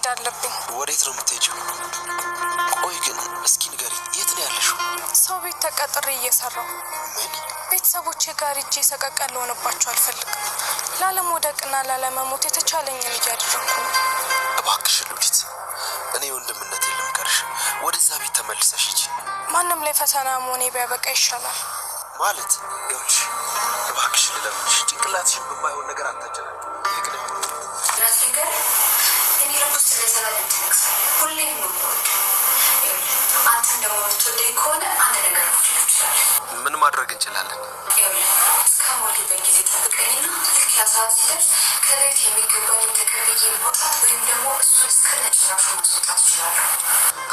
መሄድ አለብኝ። ወዴት ነው የምትሄጂው? ቆይ ግን እስኪ ንገሪኝ፣ የት ነው ያለሽው? ሰው ቤት ተቀጥሬ እየሰራሁ። ምን? ቤተሰቦቼ ጋር እጄ ሰቀቀን ልሆንባቸው አልፈልግም። ላለመውደቅና ላለመሞት የተቻለኝን እያደረኩ ነው። እባክሽ ሉሊት፣ እኔ ወንድምነት ልምከርሽ፣ ወደዛ ቤት ተመልሰሽ ሂጂ። ማንም ላይ ፈተና መሆኔ ቢያበቃ ይሻላል። ማለት ይኸውልሽ፣ እባክሽ ልለምንሽ፣ ጭንቅላትሽን በማይሆን ነገር አታጨናቂ። ይቅርብ ነገር እኔ ልብስ ስለሰላም እንትነክሳል ሁሌም ነው አንተ እንደምትወደኝ ከሆነ አንድ ነገር ይችላል። ምን ማድረግ እንችላለን? እስከሞልበት ጊዜ ጠብቀኝና ልክ ያ ሰዓት ሲደርስ ከቤት የሚገባኝ ተቀብዬ መውጣት ወይም ደግሞ እሱን እስከነጭራሹ ማስወጣት እችላለሁ።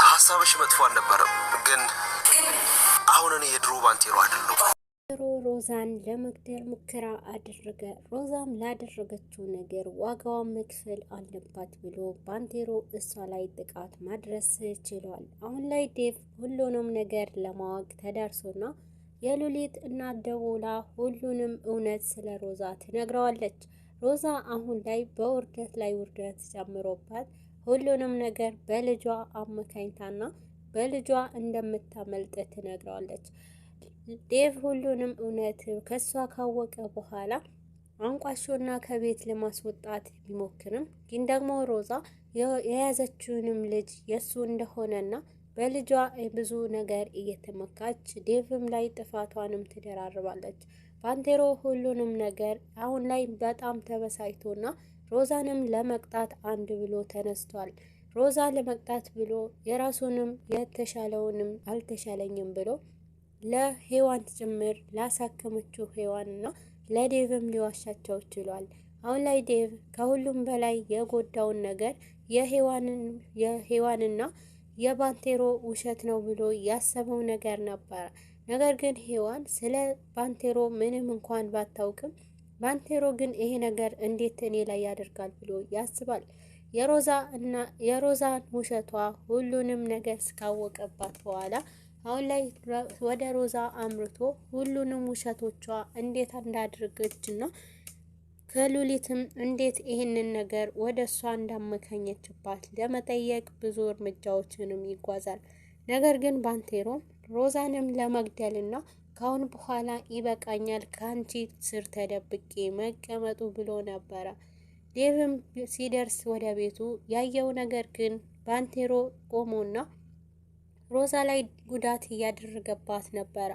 ሀሳብሽ መጥፎ አልነበረም፣ ግን አሁን እኔ የድሮ ባንቴሮ አይደለሁም። ሮዛን ለመግደል ሙከራ አደረገ። ሮዛም ላደረገችው ነገር ዋጋዋን መክፈል አለባት ብሎ ባንቴሮ እሷ ላይ ጥቃት ማድረስ ችሏል። አሁን ላይ ዴቭ ሁሉንም ነገር ለማወቅ ተዳርሶና የሉሊት እናት ደውላ ሁሉንም እውነት ስለ ሮዛ ትነግረዋለች። ሮዛ አሁን ላይ በውርደት ላይ ውርደት ጨምሮባት ሁሉንም ነገር በልጇ አመካኝታና በልጇ እንደምታመልጥ ትነግረዋለች። ዴቭ ሁሉንም እውነት ከሷ ካወቀ በኋላ አንቋሾና ከቤት ለማስወጣት ቢሞክርም ግን ደግሞ ሮዛ የያዘችውንም ልጅ የሱ እንደሆነና በልጇ ብዙ ነገር እየተመካች ዴቭም ላይ ጥፋቷንም ትደራርባለች። ባንቴሮ ሁሉንም ነገር አሁን ላይ በጣም ተበሳጭቶና ሮዛንም ለመቅጣት አንድ ብሎ ተነስቷል። ሮዛ ለመቅጣት ብሎ የራሱንም የተሻለውንም አልተሻለኝም ብሎ ለሄዋን ጭምር ላሳከመችው ሄዋንና ለዴቭም ሊዋሻቸው ችሏል። አሁን ላይ ዴቭ ከሁሉም በላይ የጎዳውን ነገር የሄዋንና የባንቴሮ ውሸት ነው ብሎ ያሰበው ነገር ነበረ። ነገር ግን ሄዋን ስለ ባንቴሮ ምንም እንኳን ባታውቅም ባንቴሮ ግን ይሄ ነገር እንዴት እኔ ላይ ያደርጋል ብሎ ያስባል። የሮዛን ውሸቷ ሁሉንም ነገር እስካወቀባት በኋላ አሁን ላይ ወደ ሮዛ አምርቶ ሁሉንም ውሸቶቿ እንዴት እንዳደረገችና ከሉሊትም እንዴት ይህንን ነገር ወደ እሷ እንዳመካኘችባት ለመጠየቅ ብዙ እርምጃዎችንም ይጓዛል። ነገር ግን ባንቴሮ ሮዛንም ለመግደልና ካሁን በኋላ ይበቃኛል ከአንቺ ስር ተደብቄ መቀመጡ ብሎ ነበረ። ዴቭም ሲደርስ ወደ ቤቱ ያየው ነገር ግን ባንቴሮ ቆሞና ሮዛ ላይ ጉዳት እያደረገባት ነበረ።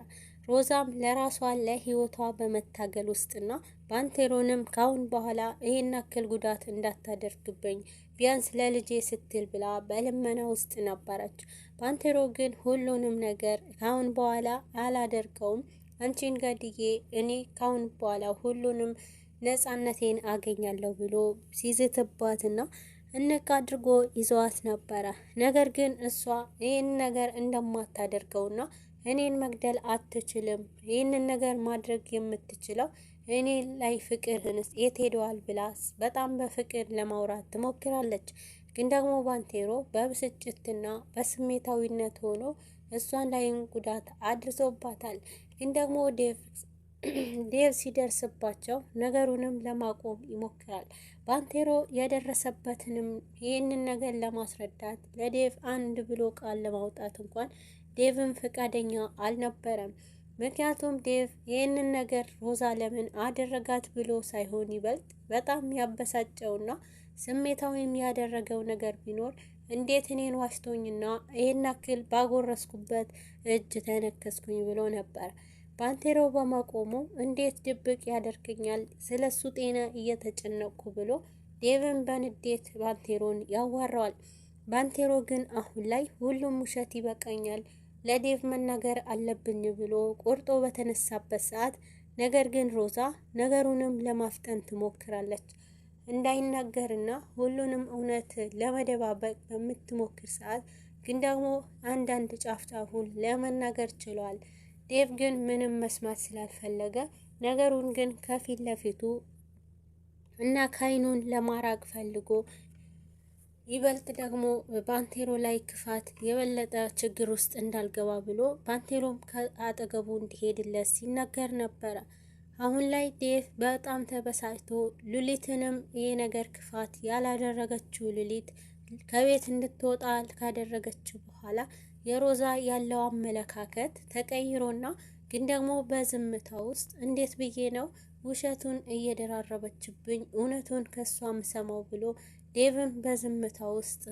ሮዛም ለራሷ ለህይወቷ በመታገል ውስጥና ባንቴሮንም ካሁን በኋላ ይሄን አክል ጉዳት እንዳታደርግብኝ ቢያንስ ለልጄ ስትል ብላ በልመና ውስጥ ነበረች። ባንቴሮ ግን ሁሉንም ነገር ካሁን በኋላ አላደርገውም፣ አንቺን ገድዬ እኔ ካሁን በኋላ ሁሉንም ነፃነቴን አገኛለሁ ብሎ ሲዝትባትና እንቅ አድርጎ ይዘዋት ነበረ። ነገር ግን እሷ ይህን ነገር እንደማታደርገውና እኔን መግደል አትችልም፣ ይህንን ነገር ማድረግ የምትችለው እኔ ላይ ፍቅርህንስ የት ሄደዋል ብላ በጣም በፍቅር ለማውራት ትሞክራለች። ግን ደግሞ ባንቴሮ በብስጭትና በስሜታዊነት ሆኖ እሷን ላይም ጉዳት አድርሶባታል። ግን ደግሞ ዴቭ ሲደርስባቸው ነገሩንም ለማቆም ይሞክራል። ባንቴሮ የደረሰበትንም ይህንን ነገር ለማስረዳት ለዴቭ አንድ ብሎ ቃል ለማውጣት እንኳን ዴቭም ፈቃደኛ አልነበረም። ምክንያቱም ዴቭ ይህንን ነገር ሮዛ ለምን አደረጋት ብሎ ሳይሆን ይበልጥ በጣም ያበሳጨውና ስሜታዊም ያደረገው ነገር ቢኖር እንዴት እኔን ዋሽቶኝና ይህን አክል ባጎረስኩበት እጅ ተነከስኩኝ ብሎ ነበር። ባንቴሮ በማቆሙ እንዴት ድብቅ ያደርገኛል ስለሱ ጤና እየተጨነቅኩ ብሎ ዴቭን በንዴት ባንቴሮን ያዋራዋል። ባንቴሮ ግን አሁን ላይ ሁሉም ውሸት ይበቃኛል፣ ለዴቭ መናገር አለብኝ ብሎ ቆርጦ በተነሳበት ሰዓት ነገር ግን ሮዛ ነገሩንም ለማፍጠን ትሞክራለች። እንዳይናገርና ሁሉንም እውነት ለመደባበቅ በምትሞክር ሰዓት ግን ደግሞ አንዳንድ ጫፍጫፉን ለመናገር ችሏል። ዴቭ ግን ምንም መስማት ስላልፈለገ ነገሩን ግን ከፊት ለፊቱ እና ከአይኑን ለማራቅ ፈልጎ ይበልጥ ደግሞ ባንቴሮ ላይ ክፋት የበለጠ ችግር ውስጥ እንዳልገባ ብሎ ባንቴሮም ከአጠገቡ እንዲሄድለት ሲናገር ነበረ። አሁን ላይ ዴቭ በጣም ተበሳጭቶ ሉሊትንም ይሄ ነገር ክፋት ያላደረገችው ሉሊት ከቤት እንድትወጣ ካደረገች በኋላ የሮዛ ያለው አመለካከት ተቀይሮና ግን ደግሞ በዝምታ ውስጥ እንዴት ብዬ ነው ውሸቱን እየደራረበችብኝ እውነቱን ከሷ ምሰማው ብሎ ዴቭም በዝምታ ውስጥ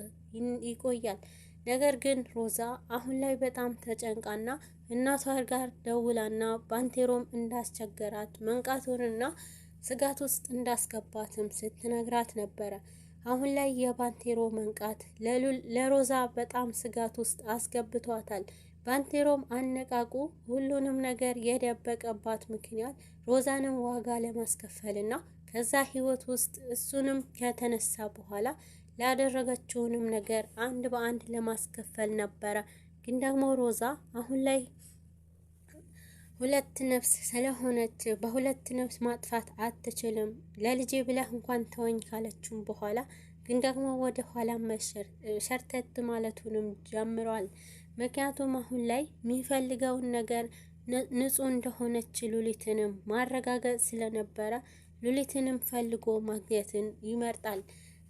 ይቆያል። ነገር ግን ሮዛ አሁን ላይ በጣም ተጨንቃና እናቷ ጋር ደውላና ባንቴሮም እንዳስቸገራት መንቃቱንና ስጋት ውስጥ እንዳስገባትም ስትነግራት ነበረ። አሁን ላይ የባንቴሮ መንቃት ለሮዛ በጣም ስጋት ውስጥ አስገብቷታል። ባንቴሮም አነቃቁ ሁሉንም ነገር የደበቀባት ምክንያት ሮዛንም ዋጋ ለማስከፈልና ከዛ ህይወት ውስጥ እሱንም ከተነሳ በኋላ ላደረገችውንም ነገር አንድ በአንድ ለማስከፈል ነበረ። ግን ደግሞ ሮዛ አሁን ላይ ሁለት ነፍስ ስለሆነች በሁለት ነፍስ ማጥፋት አትችልም። ለልጄ ብለህ እንኳን ተወኝ ካለችም በኋላ ግን ደግሞ ወደ ኋላ ሸርተት ማለቱንም ጀምሯል። ምክንያቱም አሁን ላይ የሚፈልገውን ነገር ንጹህ እንደሆነች ሉሊትንም ማረጋገጥ ስለነበረ ሉሊትንም ፈልጎ ማግኘትን ይመርጣል።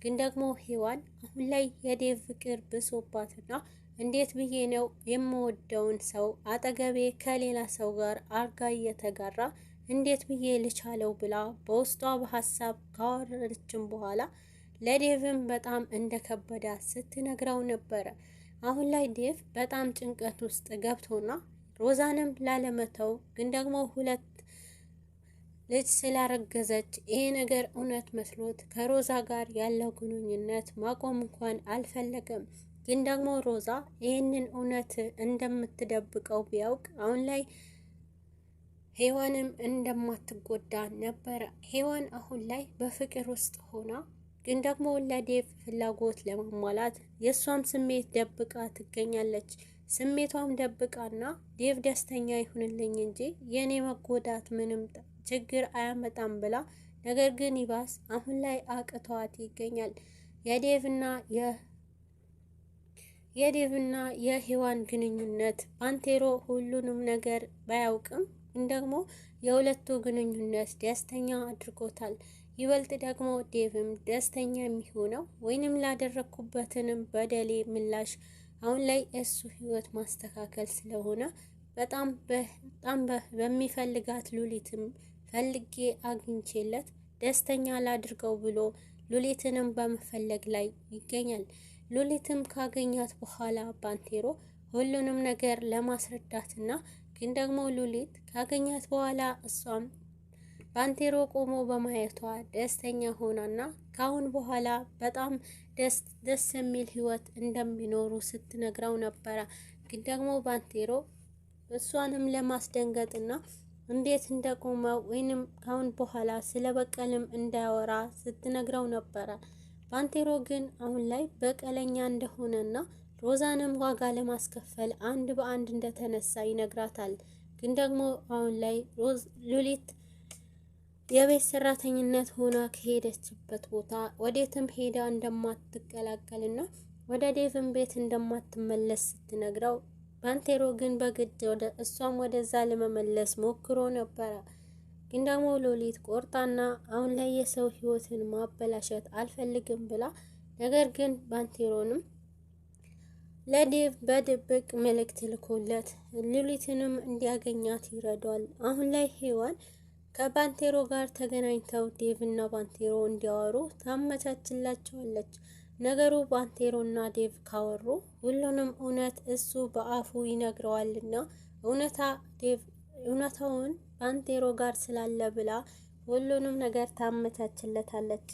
ግን ደግሞ ሔዋን አሁን ላይ የዴቭ ፍቅር ብሶባትና እንዴት ብዬ ነው የምወደውን ሰው አጠገቤ ከሌላ ሰው ጋር አርጋ እየተጋራ እንዴት ብዬ ልቻለው ብላ በውስጧ በሀሳብ ካወረደችም በኋላ ለዴቭም በጣም እንደከበዳ ስትነግረው ነበረ። አሁን ላይ ዴቭ በጣም ጭንቀት ውስጥ ገብቶና ሮዛንም ላለመተው ግን ደግሞ ሁለት ልጅ ስላረገዘች ይሄ ነገር እውነት መስሎት ከሮዛ ጋር ያለው ግንኙነት ማቆም እንኳን አልፈለገም። ግን ደግሞ ሮዛ ይህንን እውነት እንደምትደብቀው ቢያውቅ አሁን ላይ ሔዋንም እንደማትጎዳ ነበረ። ሔዋን አሁን ላይ በፍቅር ውስጥ ሆና ግን ደግሞ ለዴቭ ፍላጎት ለማሟላት የእሷም ስሜት ደብቃ ትገኛለች። ስሜቷም ደብቃና ዴቭ ደስተኛ ይሁንልኝ እንጂ የኔ መጎዳት ምንም ችግር አያመጣም ብላ ነገር ግን ይባስ አሁን ላይ አቅቷት ይገኛል። የዴቭና የሔዋን ግንኙነት ባንቴሮ ሁሉንም ነገር ባያውቅም ግን ደግሞ የሁለቱ ግንኙነት ደስተኛ አድርጎታል። ይበልጥ ደግሞ ዴቭም ደስተኛ የሚሆነው ወይንም ላደረኩበትንም በደሌ ምላሽ አሁን ላይ እሱ ህይወት ማስተካከል ስለሆነ በጣም በሚፈልጋት ሉሊትም ፈልጌ አግኝቼለት ደስተኛ ላድርገው ብሎ ሉሊትንም በመፈለግ ላይ ይገኛል። ሉሊትም ካገኛት በኋላ ባንቴሮ ሁሉንም ነገር ለማስረዳትና ግን ደግሞ ሉሊት ካገኛት በኋላ እሷም ባንቴሮ ቆሞ በማየቷ ደስተኛ ሆናና ካሁን በኋላ በጣም ደስ የሚል ህይወት እንደሚኖሩ ስትነግረው ነበረ። ግን ደግሞ ባንቴሮ እሷንም ለማስደንገጥና እንዴት እንደቆመ ወይንም ካሁን በኋላ ስለ በቀልም እንዳያወራ ስትነግረው ነበረ። ባንቴሮ ግን አሁን ላይ በቀለኛ እንደሆነና ሮዛንም ዋጋ ለማስከፈል አንድ በአንድ እንደተነሳ ይነግራታል። ግን ደግሞ አሁን ላይ ሉሊት የቤት ሰራተኝነት ሆና ከሄደችበት ቦታ ወዴትም ሄዳ እንደማትቀላቀልና ወደ ዴቭን ቤት እንደማትመለስ ስትነግረው ባንቴሮ ግን በግድ ወደ እሷም ወደዛ ለመመለስ ሞክሮ ነበረ። ግን ደግሞ ሉሊት ቆርጣና አሁን ላይ የሰው ህይወትን ማበላሸት አልፈልግም ብላ ነገር ግን ባንቴሮንም ለዴቭ በድብቅ መልእክት ልኮለት ሉሊትንም እንዲያገኛት ይረዷል። አሁን ላይ ሔዋን ከባንቴሮ ጋር ተገናኝተው ዴቭና ባንቴሮ እንዲያወሩ ታመቻችላቸዋለች። ነገሩ ባንቴሮና ዴቭ ካወሩ ሁሉንም እውነት እሱ በአፉ ይነግረዋልና እውነታውን ባንቴሮ ጋር ስላለ ብላ ሁሉንም ነገር ታመቻችለታለች።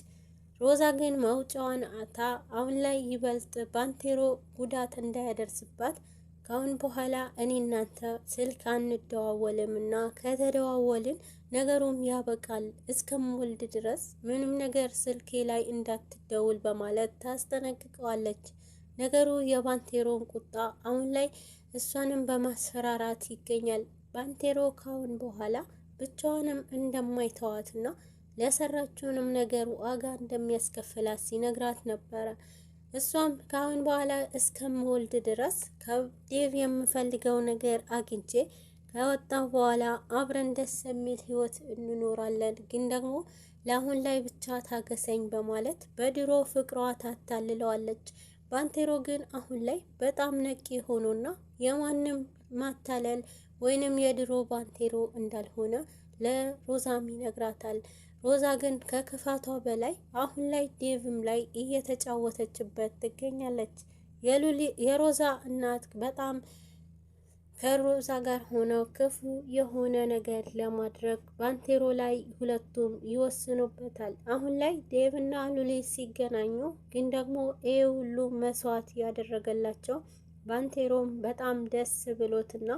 ሮዛ ግን መውጫዋን አታ አሁን ላይ ይበልጥ ባንቴሮ ጉዳት እንዳያደርስባት ካሁን በኋላ እኔ እናንተ ስልክ አንደዋወልም እና ከተደዋወልን ነገሩም ያበቃል እስከምወልድ ድረስ ምንም ነገር ስልኬ ላይ እንዳትደውል በማለት ታስጠነቅቀዋለች። ነገሩ የባንቴሮን ቁጣ አሁን ላይ እሷንም በማስፈራራት ይገኛል። ባንቴሮ ካሁን በኋላ ብቻዋንም እንደማይተዋትና ለሰራችውንም ነገር ዋጋ እንደሚያስከፍላት ሲነግራት ነበረ። እሷም ካሁን በኋላ እስከምወልድ ድረስ ከዴቭ የምፈልገው ነገር አግኝቼ ከወጣሁ በኋላ አብረን ደስ የሚል ህይወት እንኖራለን፣ ግን ደግሞ ለአሁን ላይ ብቻ ታገሰኝ በማለት በድሮ ፍቅሯ ታታልለዋለች። ባንቴሮ ግን አሁን ላይ በጣም ነቂ ሆኖና የማንም ማታለል ወይንም የድሮ ባንቴሮ እንዳልሆነ ለሮዛም ይነግራታል። ሮዛ ግን ከክፋቷ በላይ አሁን ላይ ዴቭም ላይ እየተጫወተችበት ትገኛለች። የሮዛ እናት በጣም ከሮዛ ጋር ሆነው ክፉ የሆነ ነገር ለማድረግ ባንቴሮ ላይ ሁለቱም ይወስኑበታል። አሁን ላይ ዴቭና ሉሊት ሲገናኙ ግን ደግሞ ይህ ሁሉ መስዋዕት ያደረገላቸው ባንቴሮም በጣም ደስ ብሎትና